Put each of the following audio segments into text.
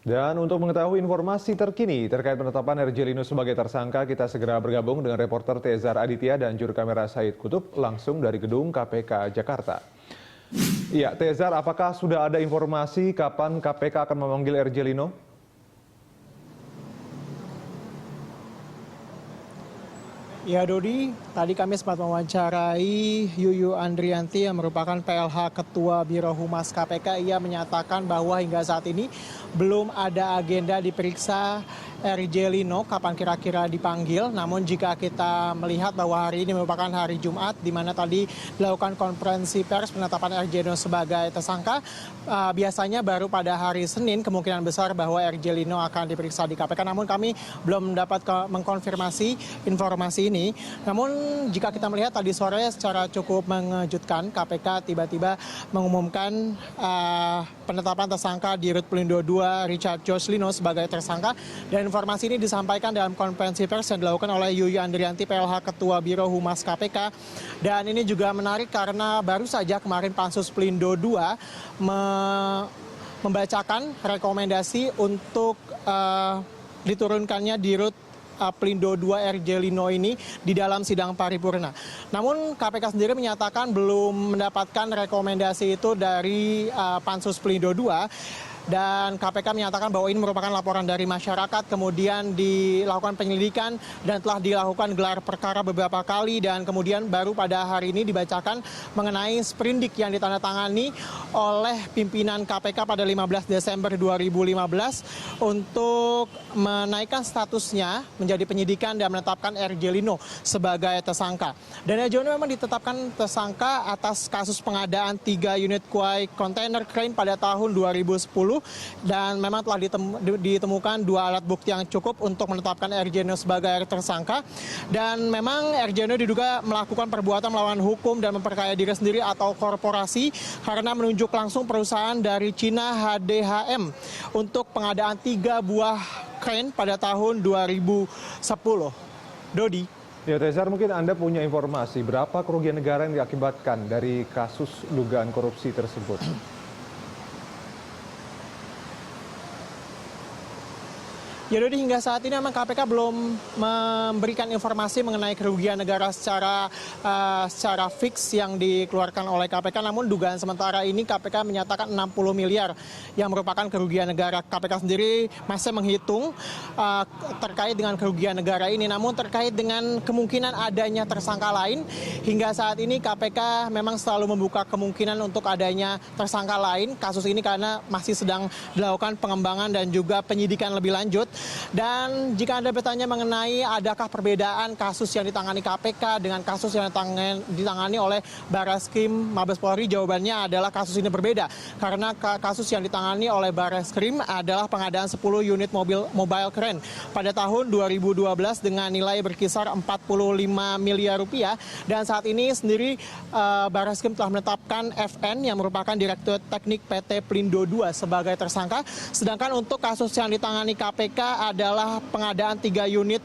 Dan untuk mengetahui informasi terkini terkait penetapan Erjelino sebagai tersangka, kita segera bergabung dengan reporter Tezar Aditya dan juru kamera Said Kutub langsung dari gedung KPK Jakarta. Iya, Tezar, apakah sudah ada informasi kapan KPK akan memanggil Erjelino? Ya Dodi, tadi kami sempat mewawancarai Yuyu Andrianti yang merupakan PLH Ketua Biro Humas KPK. Ia menyatakan bahwa hingga saat ini belum ada agenda diperiksa Erjelino kapan kira-kira dipanggil. Namun jika kita melihat bahwa hari ini merupakan hari Jumat di mana tadi dilakukan konferensi pers penetapan Erjelino sebagai tersangka, biasanya baru pada hari Senin kemungkinan besar bahwa Erjelino akan diperiksa di KPK. Namun kami belum dapat mengkonfirmasi informasi ini. Namun jika kita melihat tadi sore secara cukup mengejutkan, KPK tiba-tiba mengumumkan penetapan tersangka di Rut Pelindo II Richard Joslino sebagai tersangka, dan informasi ini disampaikan dalam konferensi pers yang dilakukan oleh Yuyu Andrianti PLH Ketua Biro Humas KPK. Dan ini juga menarik karena baru saja kemarin Pansus Pelindo II membacakan rekomendasi untuk diturunkannya di Rut Pelindo II Erjelino ini di dalam sidang paripurna. Namun KPK sendiri menyatakan belum mendapatkan rekomendasi itu dari Pansus Pelindo II. Dan KPK menyatakan bahwa ini merupakan laporan dari masyarakat, kemudian dilakukan penyelidikan dan telah dilakukan gelar perkara beberapa kali, dan kemudian baru pada hari ini dibacakan mengenai sprindik yang ditandatangani oleh pimpinan KPK pada 15 Desember 2015 untuk menaikkan statusnya menjadi penyidikan dan menetapkan Erjelino sebagai tersangka. Dan Erjelino memang ditetapkan tersangka atas kasus pengadaan 3 unit kuai kontainer crane pada tahun 2010. Dan memang telah ditemukan 2 alat bukti yang cukup untuk menetapkan Erjelino sebagai tersangka. Dan memang Erjelino diduga melakukan perbuatan melawan hukum dan memperkaya diri sendiri atau korporasi karena menunjuk langsung perusahaan dari Cina HDHM untuk pengadaan 3 buah crane pada tahun 2010. Dodi. Ya, Tezar, mungkin Anda punya informasi berapa kerugian negara yang diakibatkan dari kasus dugaan korupsi tersebut? Ya Dodi, hingga saat ini memang KPK belum memberikan informasi mengenai kerugian negara secara fix yang dikeluarkan oleh KPK. Namun dugaan sementara ini KPK menyatakan 60 miliar yang merupakan kerugian negara. KPK sendiri masih menghitung terkait dengan kerugian negara ini. Namun terkait dengan kemungkinan adanya tersangka lain, hingga saat ini KPK memang selalu membuka kemungkinan untuk adanya tersangka lain kasus ini karena masih sedang dilakukan pengembangan dan juga penyidikan lebih lanjut. Dan jika Anda bertanya mengenai adakah perbedaan kasus yang ditangani KPK dengan kasus yang ditangani oleh Barreskrim Mabes Polri, jawabannya adalah kasus ini berbeda. Karena kasus yang ditangani oleh Barreskrim adalah pengadaan 10 unit mobile crane pada tahun 2012 dengan nilai berkisar 45 miliar rupiah. Dan saat ini sendiri Barreskrim telah menetapkan FN yang merupakan Direktur Teknik PT Pelindo II sebagai tersangka. Sedangkan untuk kasus yang ditangani KPK adalah pengadaan 3 unit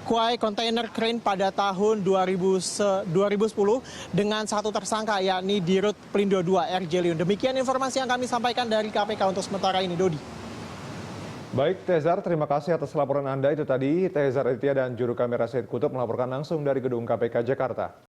kuai kontainer crane pada tahun 2010 dengan 1 tersangka yakni di Rut Pelindo II Erjelino. Demikian informasi yang kami sampaikan dari KPK untuk sementara ini, Dodi. Baik, Tezar, terima kasih atas laporan Anda. Itu tadi Tezar Aditya dan juru kamera Said Kutub melaporkan langsung dari gedung KPK Jakarta.